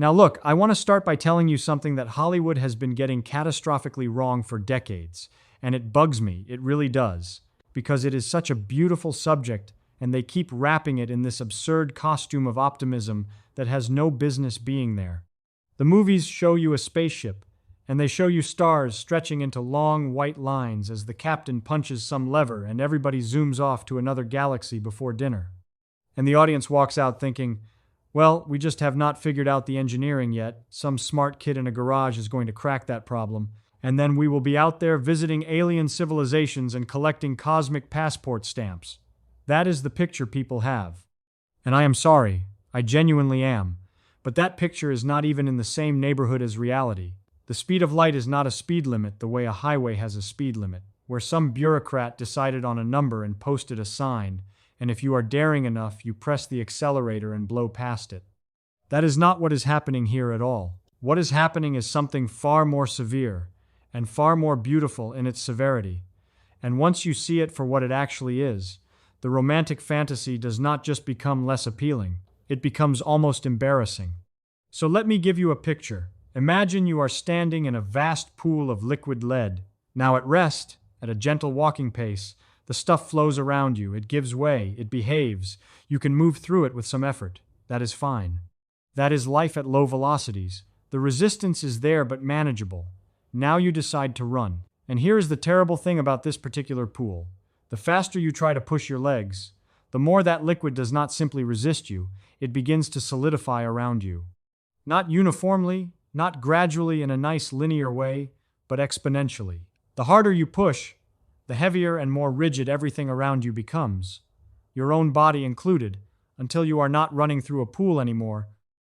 Now look, I want to start by telling you something that Hollywood has been getting catastrophically wrong for decades, and it bugs me, it really does, because it is such a beautiful subject and they keep wrapping it in this absurd costume of optimism that has no business being there. The movies show you a spaceship, and they show you stars stretching into long white lines as the captain punches some lever and everybody zooms off to another galaxy before dinner. And the audience walks out thinking, well, we just have not figured out the engineering yet. Some smart kid in a garage is going to crack that problem, and then we will be out there visiting alien civilizations and collecting cosmic passport stamps. That is the picture people have. And I am sorry, I genuinely am, but that picture is not even in the same neighborhood as reality. The speed of light is not a speed limit the way a highway has a speed limit, where some bureaucrat decided on a number and posted a sign, and if you are daring enough, you press the accelerator and blow past it. That is not what is happening here at all. What is happening is something far more severe and far more beautiful in its severity. And once you see it for what it actually is, the romantic fantasy does not just become less appealing, it becomes almost embarrassing. So let me give you a picture. Imagine you are standing in a vast pool of liquid lead. Now at rest, at a gentle walking pace, the stuff flows around you, it gives way, it behaves. You can move through it with some effort. That is fine. That is life at low velocities. The resistance is there but manageable. Now you decide to run. And here is the terrible thing about this particular pool. The faster you try to push your legs, the more that liquid does not simply resist you, it begins to solidify around you. Not uniformly, not gradually in a nice linear way, but exponentially. The harder you push, the heavier and more rigid everything around you becomes, your own body included, until you are not running through a pool anymore.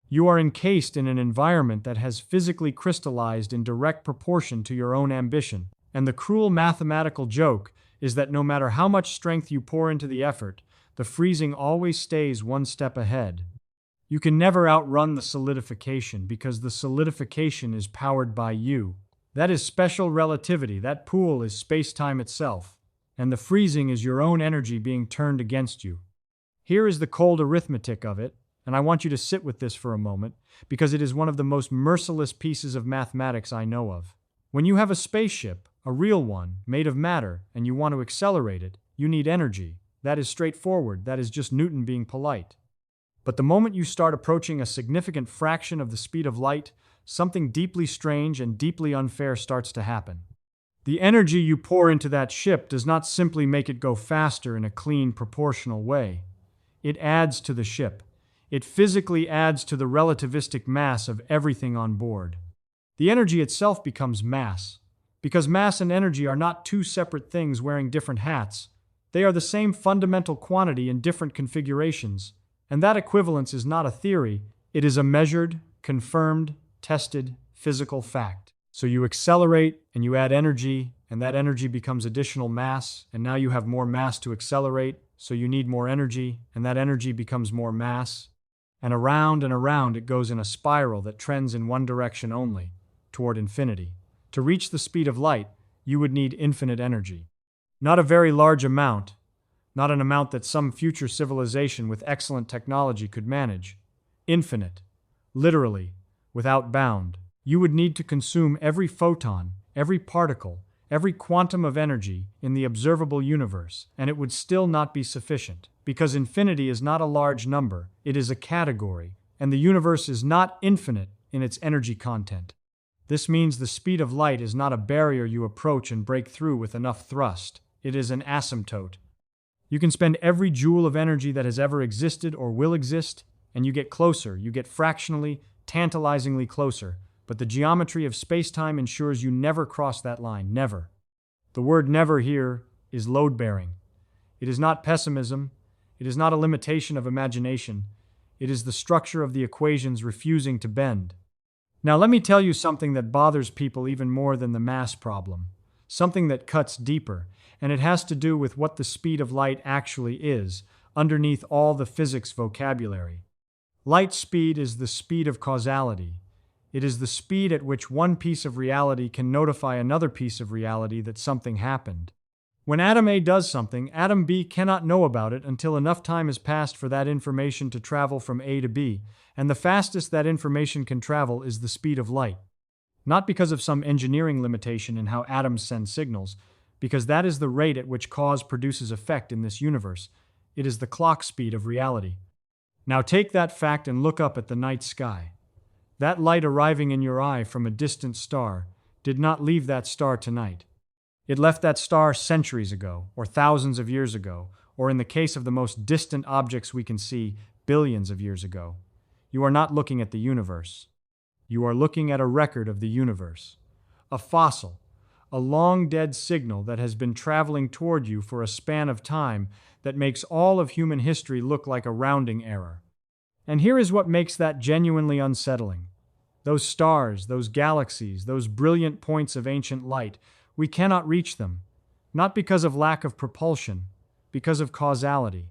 You are encased in an environment that has physically crystallized in direct proportion to your own ambition. And the cruel mathematical joke is that no matter how much strength you pour into the effort, the freezing always stays one step ahead. You can never outrun the solidification because the solidification is powered by you. That is special relativity. That pool is spacetime itself, and the freezing is your own energy being turned against you. Here is the cold arithmetic of it, and I want you to sit with this for a moment because it is one of the most merciless pieces of mathematics I know of. When you have a spaceship, a real one, made of matter, and you want to accelerate it, you need energy. That is straightforward. That is just Newton being polite. But the moment you start approaching a significant fraction of the speed of light, something deeply strange and deeply unfair starts to happen. The energy you pour into that ship does not simply make it go faster in a clean, proportional way. It adds to the ship. It physically adds to the relativistic mass of everything on board. The energy itself becomes mass, because mass and energy are not two separate things wearing different hats. They are the same fundamental quantity in different configurations, and that equivalence is not a theory, it is a measured, confirmed, tested, physical fact. So you accelerate and you add energy, and that energy becomes additional mass, and now you have more mass to accelerate, so you need more energy, and that energy becomes more mass. And around it goes in a spiral that trends in one direction only, toward infinity. To reach the speed of light, you would need infinite energy. Not a very large amount, not an amount that some future civilization with excellent technology could manage. Infinite, literally, without bound. You would need to consume every photon, every particle, every quantum of energy in the observable universe, and it would still not be sufficient, because infinity is not a large number, it is a category, and the universe is not infinite in its energy content. This means the speed of light is not a barrier you approach and break through with enough thrust. It is an asymptote. You can spend every joule of energy that has ever existed or will exist, and you get closer, you get fractionally, tantalizingly closer, but the geometry of spacetime ensures you never cross that line, never. The word never here is load-bearing. It is not pessimism, it is not a limitation of imagination, it is the structure of the equations refusing to bend. Now let me tell you something that bothers people even more than the mass problem, something that cuts deeper, and it has to do with what the speed of light actually is, underneath all the physics vocabulary. Light speed is the speed of causality. It is the speed at which one piece of reality can notify another piece of reality that something happened. When atom A does something, atom B cannot know about it until enough time has passed for that information to travel from A to B, and the fastest that information can travel is the speed of light. Not because of some engineering limitation in how atoms send signals, because that is the rate at which cause produces effect in this universe. It is the clock speed of reality. Now take that fact and look up at the night sky. That light arriving in your eye from a distant star did not leave that star tonight. It left that star centuries ago, or thousands of years ago, or in the case of the most distant objects we can see, billions of years ago. You are not looking at the universe. You are looking at a record of the universe. A fossil, a long-dead signal that has been traveling toward you for a span of time that makes all of human history look like a rounding error. And here is what makes that genuinely unsettling. Those stars, those galaxies, those brilliant points of ancient light, we cannot reach them, not because of lack of propulsion, because of causality.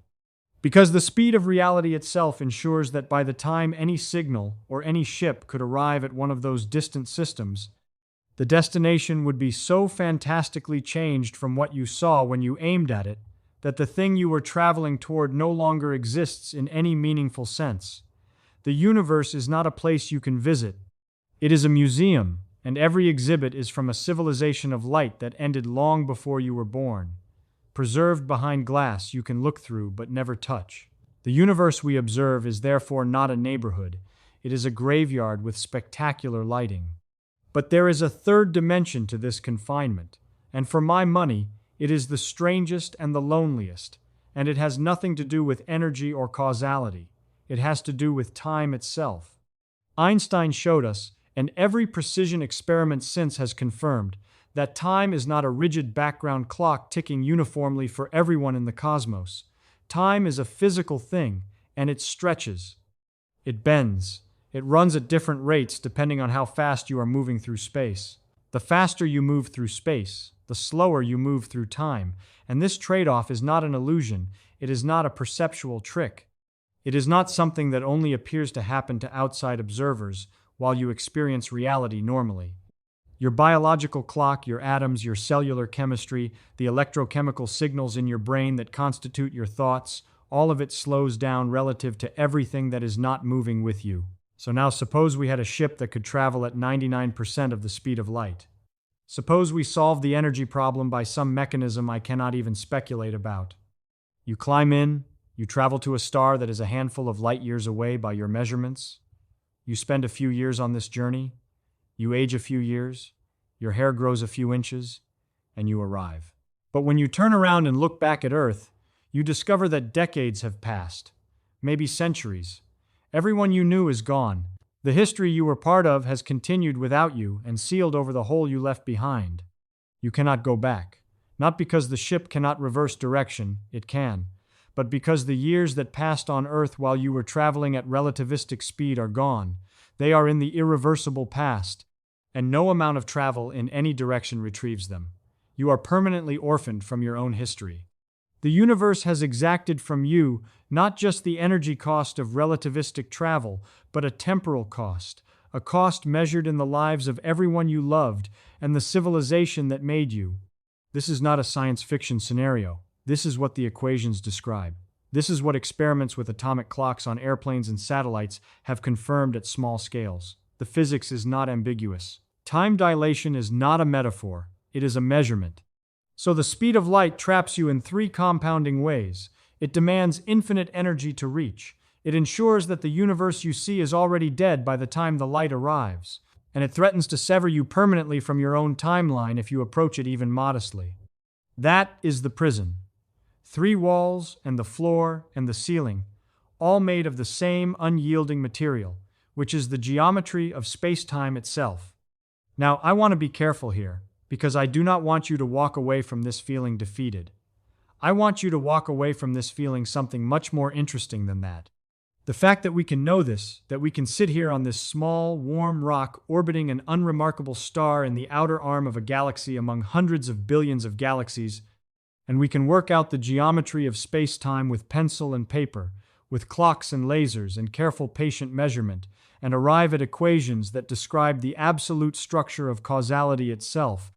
Because the speed of reality itself ensures that by the time any signal or any ship could arrive at one of those distant systems, the destination would be so fantastically changed from what you saw when you aimed at it that the thing you were traveling toward no longer exists in any meaningful sense. The universe is not a place you can visit. It is a museum, and every exhibit is from a civilization of light that ended long before you were born, preserved behind glass you can look through but never touch. The universe we observe is therefore not a neighborhood. It is a graveyard with spectacular lighting. But there is a third dimension to this confinement, and for my money, it is the strangest and the loneliest, and it has nothing to do with energy or causality. It has to do with time itself. Einstein showed us, and every precision experiment since has confirmed, that time is not a rigid background clock ticking uniformly for everyone in the cosmos. Time is a physical thing, and it stretches. It bends. It runs at different rates depending on how fast you are moving through space. The faster you move through space, the slower you move through time, and this trade-off is not an illusion. It is not a perceptual trick. It is not something that only appears to happen to outside observers while you experience reality normally. Your biological clock, your atoms, your cellular chemistry, the electrochemical signals in your brain that constitute your thoughts, all of it slows down relative to everything that is not moving with you. So now suppose we had a ship that could travel at 99% of the speed of light. Suppose we solved the energy problem by some mechanism I cannot even speculate about. You climb in, you travel to a star that is a handful of light years away by your measurements. You spend a few years on this journey. You age a few years. Your hair grows a few inches, and you arrive. But when you turn around and look back at Earth, you discover that decades have passed, maybe centuries. Everyone you knew is gone. The history you were part of has continued without you and sealed over the hole you left behind. You cannot go back, not because the ship cannot reverse direction, it can, but because the years that passed on Earth while you were traveling at relativistic speed are gone. They are in the irreversible past, and no amount of travel in any direction retrieves them. You are permanently orphaned from your own history. The universe has exacted from you not just the energy cost of relativistic travel, but a temporal cost, a cost measured in the lives of everyone you loved and the civilization that made you. This is not a science fiction scenario. This is what the equations describe. This is what experiments with atomic clocks on airplanes and satellites have confirmed at small scales. The physics is not ambiguous. Time dilation is not a metaphor. It is a measurement. So the speed of light traps you in three compounding ways. It demands infinite energy to reach. It ensures that the universe you see is already dead by the time the light arrives. And it threatens to sever you permanently from your own timeline if you approach it even modestly. That is the prison. 3 walls and the floor and the ceiling, all made of the same unyielding material, which is the geometry of space-time itself. Now, I want to be careful here, because I do not want you to walk away from this feeling defeated. I want you to walk away from this feeling something much more interesting than that. The fact that we can know this, that we can sit here on this small, warm rock orbiting an unremarkable star in the outer arm of a galaxy among hundreds of billions of galaxies, and we can work out the geometry of space-time with pencil and paper, with clocks and lasers and careful patient measurement, and arrive at equations that describe the absolute structure of causality itself.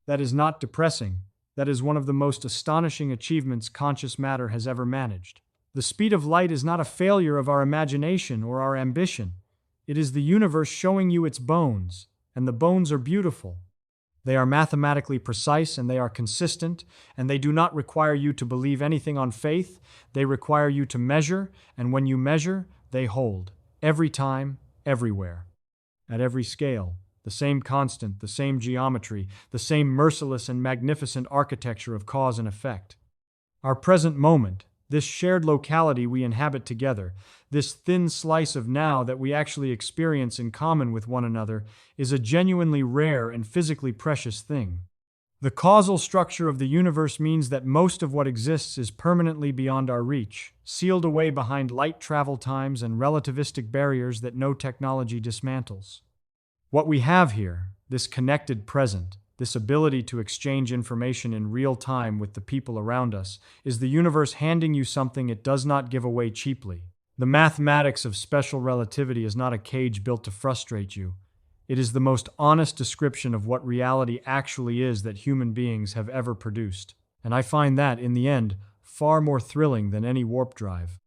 That is not depressing. That is one of the most astonishing achievements conscious matter has ever managed. The speed of light is not a failure of our imagination or our ambition. It is the universe showing you its bones, and the bones are beautiful. They are mathematically precise and they are consistent, and they do not require you to believe anything on faith. They require you to measure, and when you measure, they hold. Every time, everywhere. At every scale. The same constant, the same geometry, the same merciless and magnificent architecture of cause and effect. Our present moment, this shared locality we inhabit together, this thin slice of now that we actually experience in common with one another, is a genuinely rare and physically precious thing. The causal structure of the universe means that most of what exists is permanently beyond our reach, sealed away behind light travel times and relativistic barriers that no technology dismantles. What we have here, this connected present, this ability to exchange information in real time with the people around us, is the universe handing you something it does not give away cheaply. The mathematics of special relativity is not a cage built to frustrate you. It is the most honest description of what reality actually is that human beings have ever produced. And I find that, in the end, far more thrilling than any warp drive.